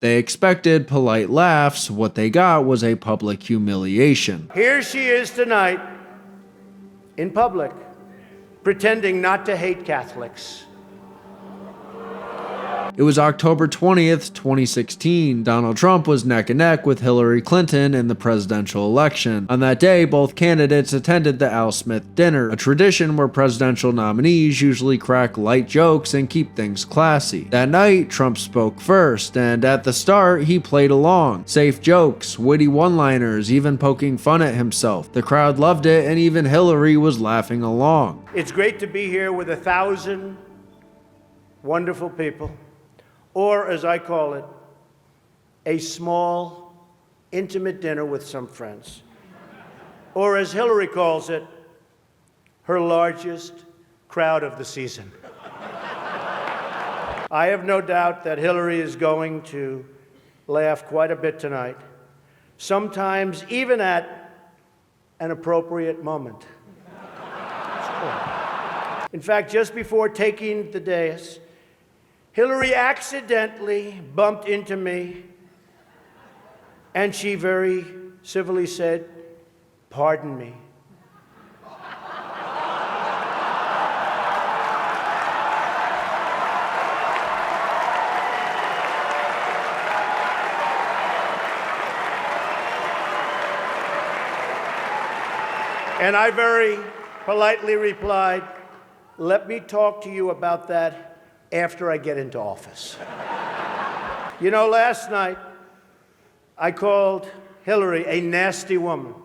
They expected polite laughs. What they got was a public humiliation. Here she is tonight, in public, pretending not to hate Catholics. It was October 20th, 2016. Donald Trump was neck and neck with Hillary Clinton in the presidential election. On that day, both candidates attended the Al Smith dinner, a tradition where presidential nominees usually crack light jokes and keep things classy. That night, Trump spoke first, and at the start, he played along. Safe jokes, witty one-liners, even poking fun at himself. The crowd loved it, and even Hillary was laughing along. It's great to be here with 1,000 wonderful people. Or, as I call it, a small, intimate dinner with some friends. Or, as Hillary calls it, her largest crowd of the season. I have no doubt that Hillary is going to laugh quite a bit tonight, sometimes even at an appropriate moment. In fact, just before taking the dais, Hillary accidentally bumped into me, and she very civilly said, "Pardon me." And I very politely replied, "Let me talk to you about that after I get into office." You know, last night, I called Hillary a nasty woman.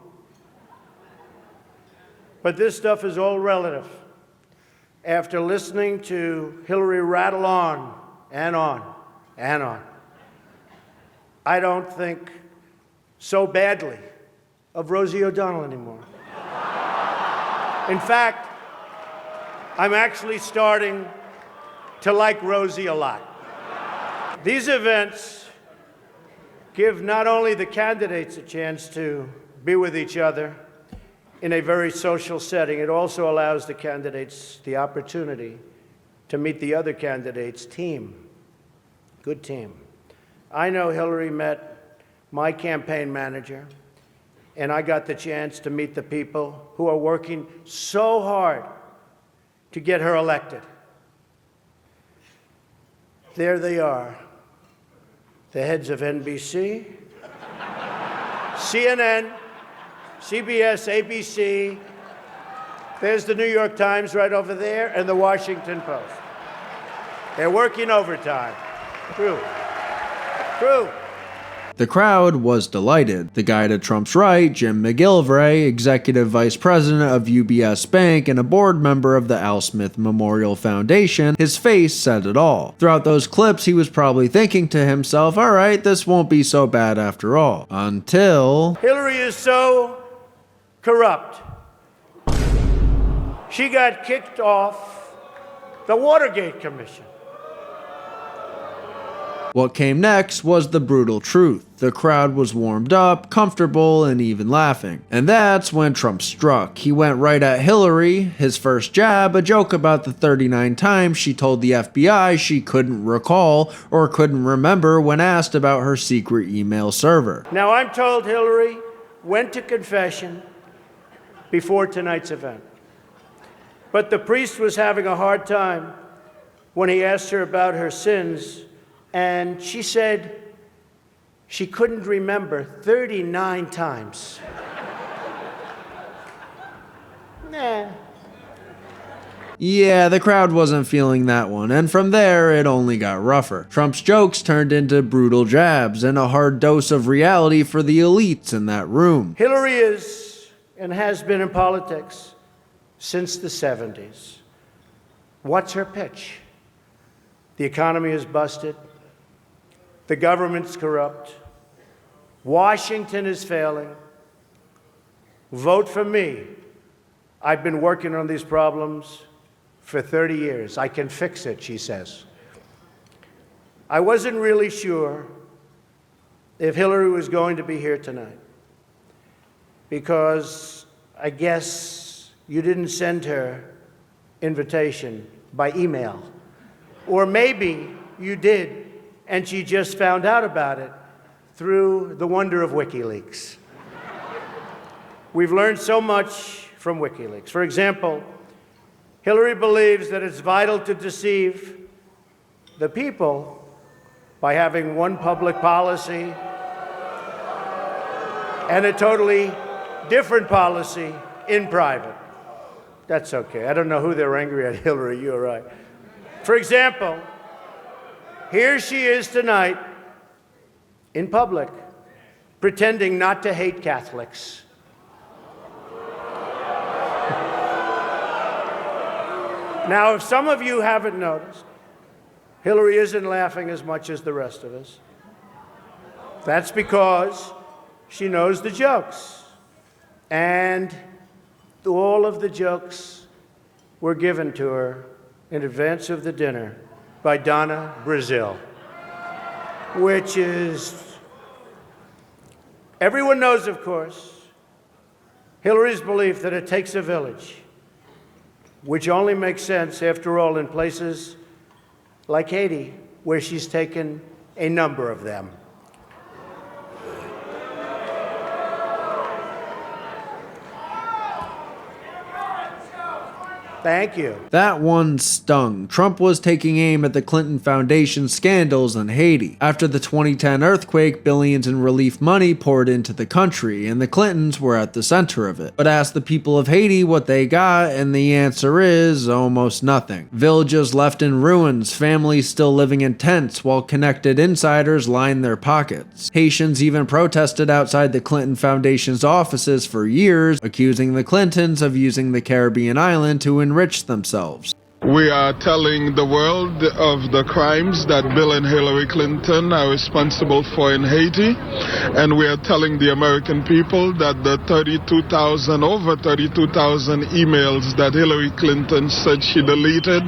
But this stuff is all relative. After listening to Hillary rattle on and on and on, I don't think so badly of Rosie O'Donnell anymore. In fact, I'm actually starting to like Rosie a lot. These events give not only the candidates a chance to be with each other in a very social setting, it also allows the candidates the opportunity to meet the other candidates' team. Good team. I know Hillary met my campaign manager, and I got the chance to meet the people who are working so hard to get her elected. There they are, the heads of NBC, CNN, CBS, ABC. There's the New York Times right over there, and the Washington Post. They're working overtime. True. The crowd was delighted. The guy to Trump's right, Jim McGillivray, executive vice president of UBS Bank and a board member of the Al Smith Memorial Foundation, his face said it all. Throughout those clips, he was probably thinking to himself, all right, this won't be so bad after all. Until Hillary is so corrupt. She got kicked off the Watergate Commission. What came next was the brutal truth. The crowd was warmed up, comfortable, and even laughing. And that's when Trump struck. He went right at Hillary. His first jab, a joke about the 39 times she told the FBI she couldn't recall or couldn't remember when asked about her secret email server. Now, I'm told Hillary went to confession before tonight's event. But the priest was having a hard time when he asked her about her sins, and she said she couldn't remember 39 times. Nah. Yeah, the crowd wasn't feeling that one, and from there, it only got rougher. Trump's jokes turned into brutal jabs and a hard dose of reality for the elites in that room. Hillary is and has been in politics since the 70s. What's her pitch? The economy is busted. The government's corrupt. Washington is failing. Vote for me. I've been working on these problems for 30 years. I can fix it, she says. I wasn't really sure if Hillary was going to be here tonight because I guess you didn't send her invitation by email. Or maybe you did, and she just found out about it through the wonder of WikiLeaks. We've learned so much from WikiLeaks. For example, Hillary believes that it's vital to deceive the people by having one public policy and a totally different policy in private. That's okay. I don't know who they're angry at, Hillary, you're right. For example, here she is tonight in public, pretending not to hate Catholics. Now, if some of you haven't noticed, Hillary isn't laughing as much as the rest of us. That's because she knows the jokes. And all of the jokes were given to her in advance of the dinner by Donna Brazile, which is, everyone knows, of course, Hillary's belief that it takes a village, which only makes sense, after all, in places like Haiti, where she's taken a number of them. Thank you. That one stung. Trump was taking aim at the Clinton Foundation scandals in Haiti. After the 2010 earthquake, billions in relief money poured into the country, and the Clintons were at the center of it. But ask the people of Haiti what they got, and the answer is almost nothing. Villages left in ruins, families still living in tents, while connected insiders lined their pockets. Haitians even protested outside the Clinton Foundation's offices for years, accusing the Clintons of using the Caribbean island to enrich themselves. We are telling the world of the crimes that Bill and Hillary Clinton are responsible for in Haiti, and we are telling the American people that the over 32,000 emails that Hillary Clinton said she deleted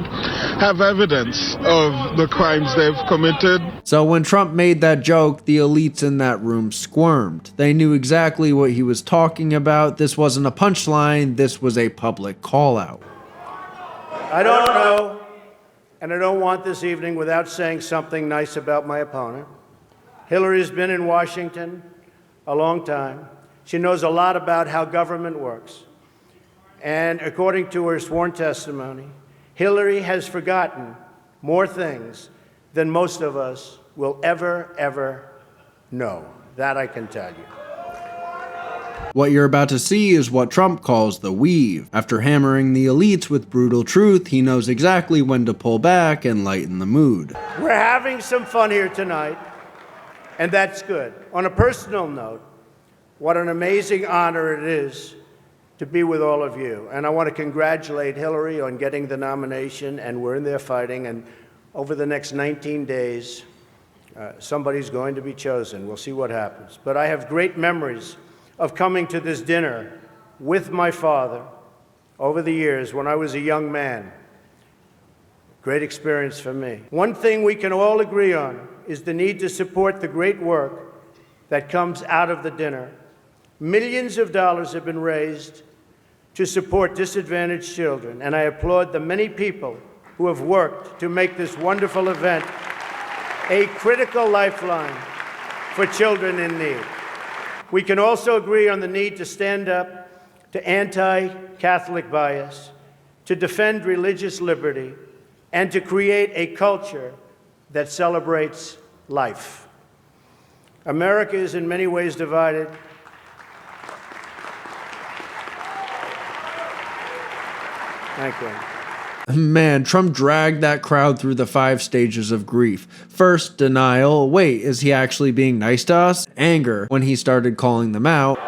have evidence of the crimes they've committed. So when Trump made that joke, the elites in that room squirmed. They knew exactly what he was talking about. This wasn't a punchline, this was a public call-out. I don't know, and I don't want this evening without saying something nice about my opponent. Hillary's been in Washington a long time. She knows a lot about how government works. And according to her sworn testimony, Hillary has forgotten more things than most of us will ever know. That I can tell you. What you're about to see is what Trump calls the weave. After hammering the elites with brutal truth, he knows exactly when to pull back and lighten the mood. We're having some fun here tonight, and that's good. On a personal note, what an amazing honor it is to be with all of you. And I want to congratulate Hillary on getting the nomination, and we're in there fighting, and over the next 19 days, somebody's going to be chosen. We'll see what happens. But I have great memories of coming to this dinner with my father over the years when I was a young man. Great experience for me. One thing we can all agree on is the need to support the great work that comes out of the dinner. Millions of dollars have been raised to support disadvantaged children, and I applaud the many people who have worked to make this wonderful event a critical lifeline for children in need. We can also agree on the need to stand up to anti-Catholic bias, to defend religious liberty, and to create a culture that celebrates life. America is in many ways divided. Thank you. Man, Trump dragged that crowd through the 5 stages of grief. First, denial. Wait, is he actually being nice to us? Anger, when he started calling them out.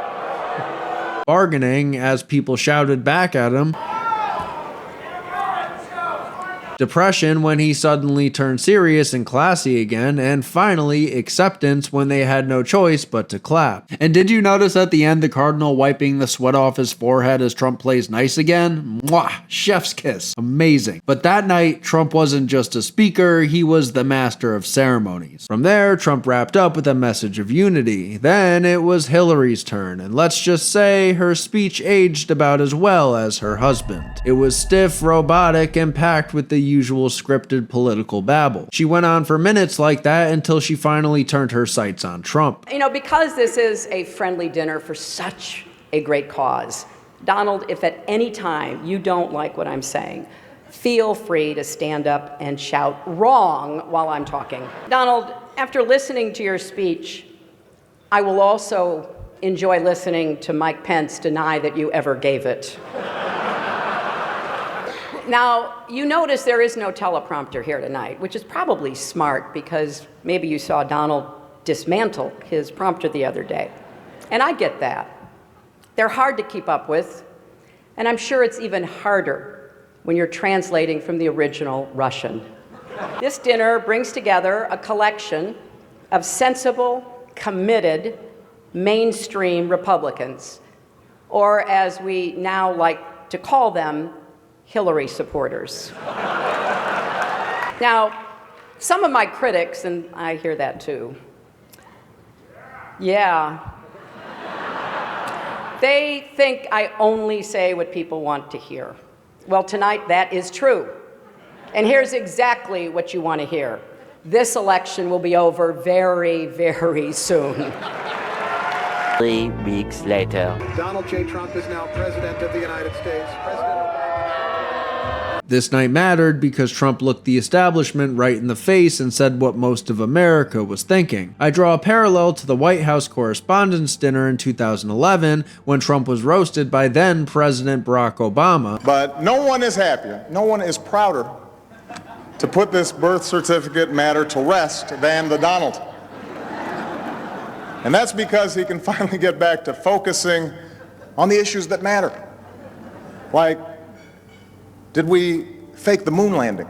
Bargaining, as people shouted back at him. Depression, when he suddenly turned serious and classy again. And finally, acceptance, when they had no choice but to clap. And did you notice at the end the cardinal wiping the sweat off his forehead as Trump plays nice again? Mwah! Chef's kiss. Amazing. But that night, Trump wasn't just a speaker, he was the master of ceremonies. From there, Trump wrapped up with a message of unity. Then it was Hillary's turn, and let's just say her speech aged about as well as her husband. It was stiff, robotic, and packed with the usual scripted political babble. She went on for minutes like that until she finally turned her sights on Trump. You know, because this is a friendly dinner for such a great cause, Donald, if at any time you don't like what I'm saying, feel free to stand up and shout wrong while I'm talking. Donald, after listening to your speech, I will also enjoy listening to Mike Pence deny that you ever gave it. Now, you notice there is no teleprompter here tonight, which is probably smart because maybe you saw Donald dismantle his prompter the other day. And I get that. They're hard to keep up with, and I'm sure it's even harder when you're translating from the original Russian. This dinner brings together a collection of sensible, committed, mainstream Republicans, or as we now like to call them, Hillary supporters. Now, some of my critics, and I hear that too, they think I only say what people want to hear. Well, tonight that is true. And here's exactly what you want to hear. This election will be over very, very soon. 3 weeks later. Donald J. Trump is now President of the United States. This night mattered because Trump looked the establishment right in the face and said what most of America was thinking. I draw a parallel to the White House Correspondents Dinner in 2011 when Trump was roasted by then President Barack Obama. But no one is happier, no one is prouder to put this birth certificate matter to rest than the Donald. And that's because he can finally get back to focusing on the issues that matter. Like, did we fake the moon landing?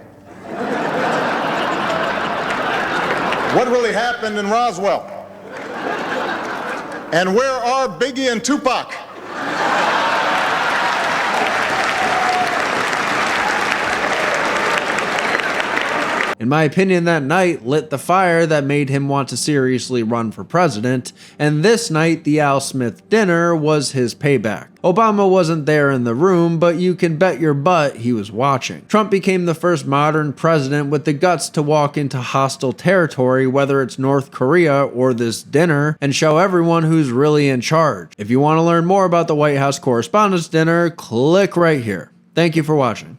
What really happened in Roswell? And where are Biggie and Tupac? In my opinion, that night lit the fire that made him want to seriously run for president, and this night, the Al Smith dinner was his payback. Obama wasn't there in the room, but you can bet your butt he was watching. Trump became the first modern president with the guts to walk into hostile territory, whether it's North Korea or this dinner, and show everyone who's really in charge. If you want to learn more about the White House Correspondents Dinner, click right here. Thank you for watching.